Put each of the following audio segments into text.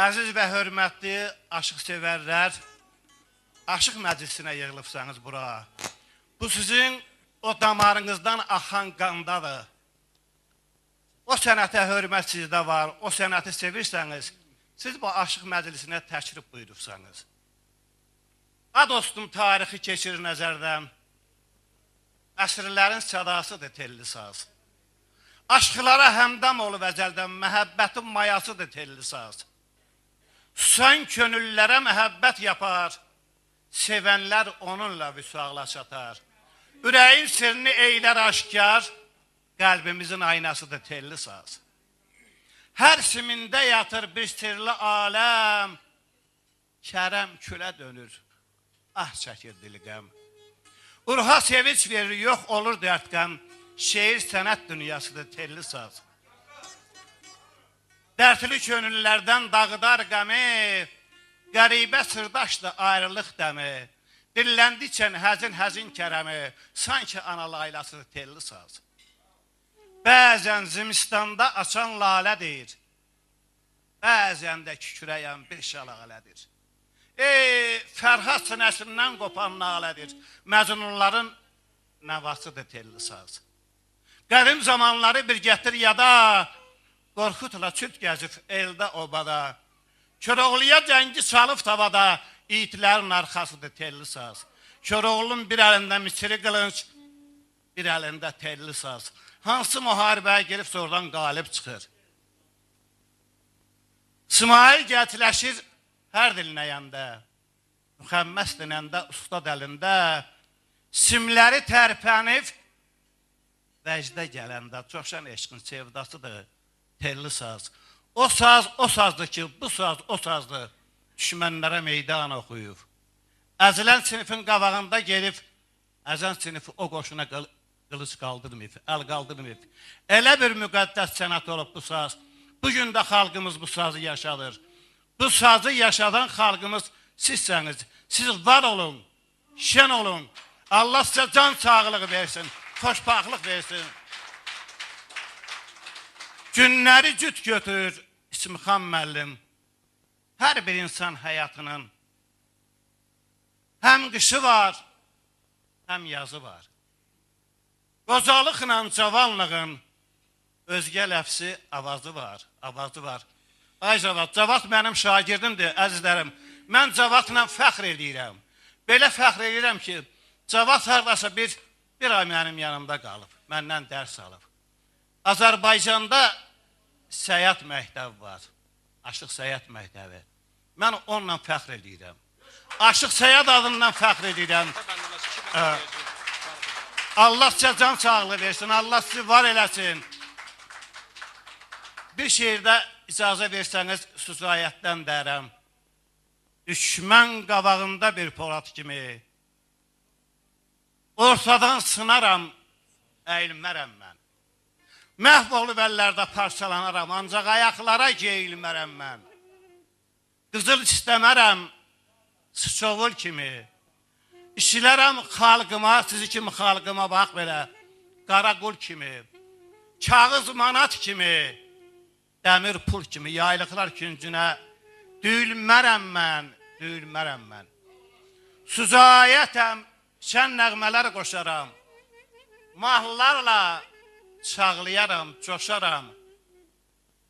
Əziz və hörmətli aşıq sevərlər, aşıq məclisinə yığılıbsanız bura. Bu sizin o damarınızdan axan qandadır. O sənətə hörmət sizdə var, o sənəti sevirsəniz, siz bu aşıq məclisinə təşrif buyurubsanız. Ha dostum, tarixi keçir nəzərdən, əsrlərin sədasıdır telli saz. Aşqlara həmdam olub əzəldən, məhəbbətin mayasıdır telli saz. Susan könüllərə məhəbbət yapar, sevənlər onunla vüsağla çatar. Ürəyin sirrini eylər aşkar, qəlbimizin aynasıdır telli saz. Hər simində yatır bir sirli aləm, kərəm külə dönür, ah çəkir dili qəm. Urha sevinç verir, yox olur dərd qəm, şeir sənət dünyasıdır telli saz. Dərtli könüllərdən dağıdar qəmi, qəribə sırdaşdır ayrılıq dəmi. Dilləndikən həzin kərəmi, sanki ana laylasıdır telli saz. Bəzən zimistanda açan lalədir, bəzən də kükürəyən bir şalağələdir. Fərhad sinəsindən qopan nalədir, Məcnunların nəvasıdır telli saz. Qədim zamanları bir gətir yada, qorxutla çüt gəzib eldə obada. Köroğluya cəngi çalıb tavada, itlərin arxasıdır telli saz. Köroğlunun bir əlində misiri qılınç, bir əlində telli saz. Hansı müharibəyə gelib sonradan qalib çıxır. İsmail gətiləşir hər dilinəyəndə, müxəmməs dinəndə, ustad əlində, simləri tərpənib, vəcdə gələndə, coşan eşqin sevdasıdır telli saz. O sazdır ki, bu saz o sazdır, düşmənlərə meydan oxuyub. Əzilən sinifin qabağında gelib, əzən sinifi o qoşuna qılış qaldırmayıb, əl qaldırmayıb. Elə bir müqəddəs sənət olub bu saz. Bugün də xalqımız bu sazı yaşadır. Bu sazı yaşadan xalqımız sizsəniz. Siz var olun, şən olun. Allah sizə can sağlığı versin, xoşbaxtlıq versin. Günləri cüt götürür İsmixan müəllim. Hər bir insan həyatının həm qışı var, həm yazı var. Qocalıqla cavanlığın özgə ləfsi avazı var. Ay Cavad, Cavad mənim şagirdimdir, əzizlərim. Mən Cavadla fəxr edirəm. Belə fəxr edirəm ki, Cavad haradasa bir ay mənim yanımda qalıb, məndən dərs alıb. Azərbaycanda səyat məktəbi var, Aşıq Səyat məktəbi. Mən onunla fəxr edirəm. Aşıq Səyat adından fəxr edirəm. Allah sizə can sağlığı versin, Allah sizi var eləsin. Bir şeirdə icazə versəniz, Süzayətdən dərəm. Düşmən qabağında bir polad kimi, ortadan sınaram, əyilmərəm mən. Məhv olub əllərdə parçalanaram, ancaq ayaqlara geyilmərəm mən. Qızıl istəmərəm, sıçovul kimi. İşlərəm xalqıma, sizi kimi xalqıma bax belə, qara qul kimi. Kağız manat kimi, dəmir pul kimi, yaylıqlar küncünə düyülmərəm mən. Süzayətəm, şən nəğmələr qoşaram. Mahllarla çağlayaram, coşaram.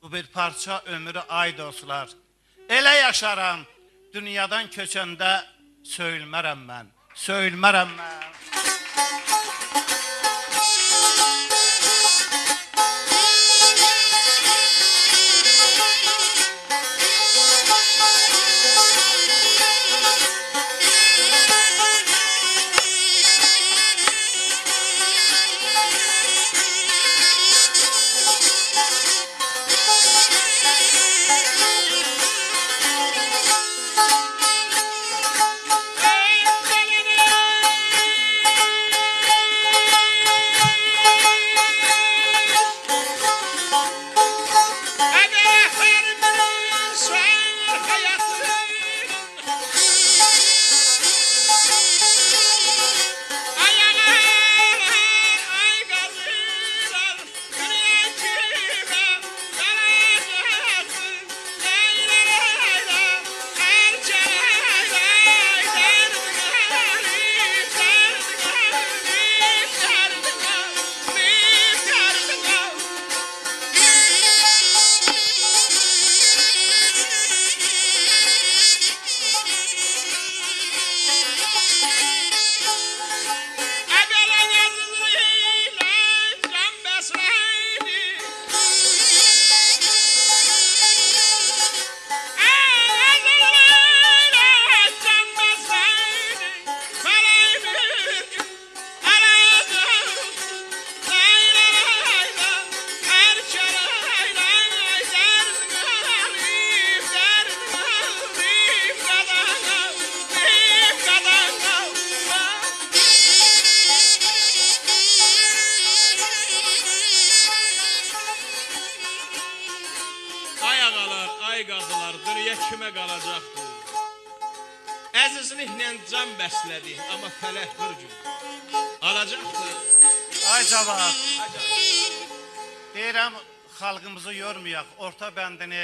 Bu bir parça ömrü ay dostlar. Elə yaşaram, dünyadan köçəndə söyülmərəm mən. kimə qalacaqdır? Əzizliklə can bəslədi, amma fələk bir gün alacaqdır. Ay cavad. Deyirəm, xalqımızı yormayaq. Orta bəndini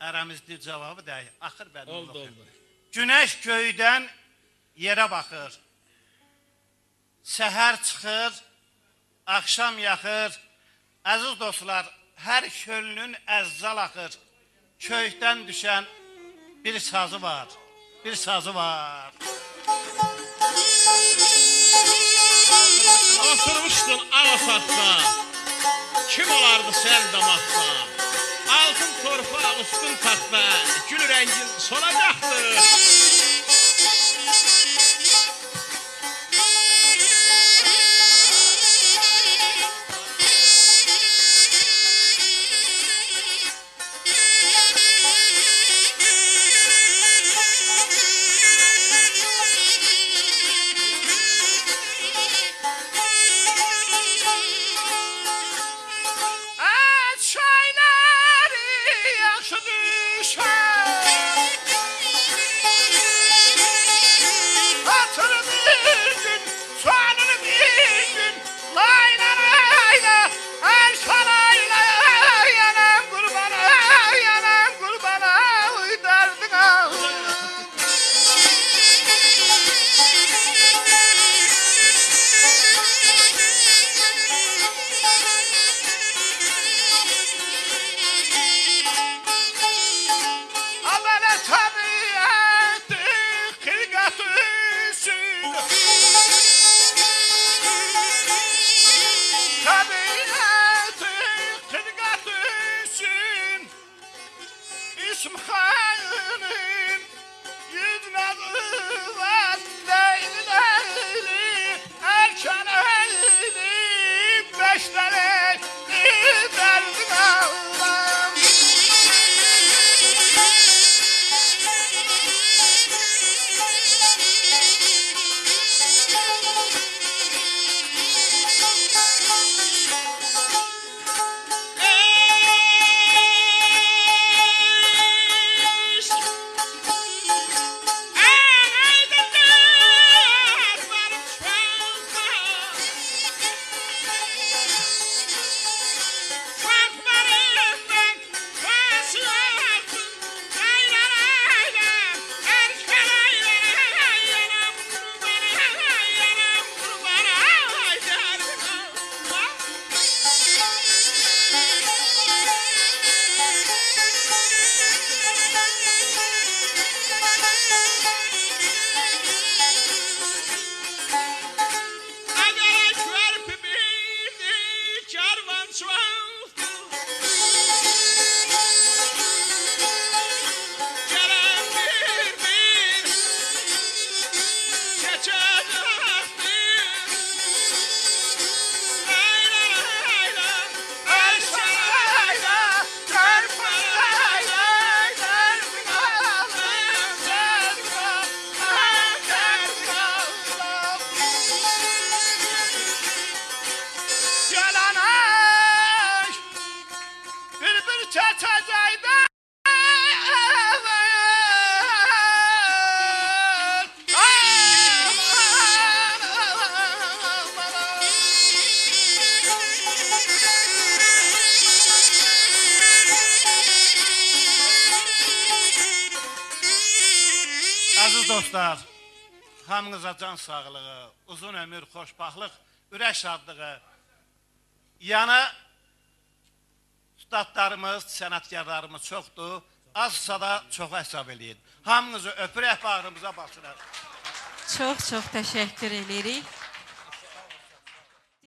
əramizdir cavabı deyək. Axır bəndini Oldu, oxuyaq. oldu. Günəş göydən yerə baxır. Səhər çıxır, axşam yaxır. Əziz dostlar, hər könlün əzzal axır. Köydən düşən bir sazı var. Bir sazı var. Oturmuşdun Arafatda, kim olardı sən damaqda? Altın torpaq üstün taxta, gül rəngin solacaqdır. Aziz dostlar, hamınıza can sağlığı, uzun ömür, xoşbaxtlıq, ürək şadlığı. Yəni, ustadlarımız, sənətkarlarımız çoxdur, azsa da çox hesab eləyin. Hamınızı öpürək, bağrımıza basırıq. Çox təşəkkür edirik.